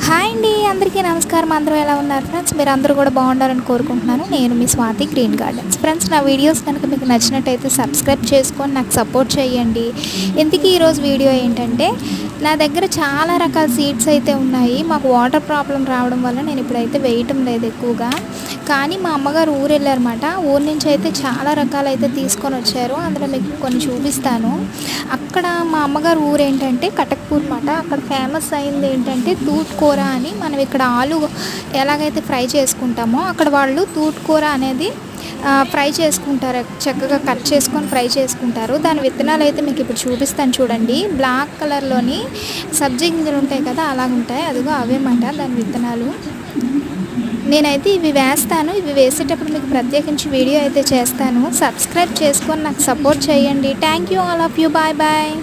Hi అండి, అందరికీ నమస్కారం. అందరూ ఎలా ఉన్నారు ఫ్రెండ్స్? మీరు అందరూ కూడా బాగుండాలని కోరుకుంటున్నాను. నేను మీ స్వాతి గ్రీన్ గార్డెన్స్. ఫ్రెండ్స్, నా వీడియోస్ కనుక మీకు నచ్చినట్టయితే సబ్స్క్రైబ్ చేసుకొని నాకు సపోర్ట్ చేయండి. ఇంతకీ ఈరోజు వీడియో ఏంటంటే, నా దగ్గర చాలా రకాల సీడ్స్ అయితే ఉన్నాయి. మాకు వాటర్ ప్రాబ్లం రావడం వల్ల నేను ఇప్పుడైతే వేయటం లేదు ఎక్కువగా. కానీ మా అమ్మగారు ఊరు వెళ్ళారన్నమాట. ఊరు నుంచి అయితే చాలా రకాలైతే తీసుకొని వచ్చారు. అందులో మీకు కొన్ని చూపిస్తాను. అక్కడ మా అమ్మగారు ఊరు ఏంటంటే కటక్పూర్ మాట. అక్కడ ఫేమస్ అయింది ఏంటంటే తూట్ కూర అని. మనం ఇక్కడ ఆలు ఎలాగైతే ఫ్రై చేసుకుంటామో అక్కడ వాళ్ళు తూట్ కూర అనేది ఫ్రై చేసుకుంటారు. చక్కగా కట్ చేసుకొని ఫ్రై చేసుకుంటారు. దాని విత్తనాలు అయితే మీకు ఇప్పుడు చూపిస్తాను చూడండి. బ్లాక్ కలర్లోని సబ్జీ గింజలు ఉంటాయి కదా, అలాగుంటాయి. అదిగో అవేమాట దాని విత్తనాలు. నేనైతే ఇవి వేస్తాను. ఇవి వేసేటప్పుడు మీకు ప్రత్యేకించి వీడియో అయితే చేస్తాను. సబ్స్క్రైబ్ చేసుకొని నాకు సపోర్ట్ చేయండి. Thank you all of you. Bye bye.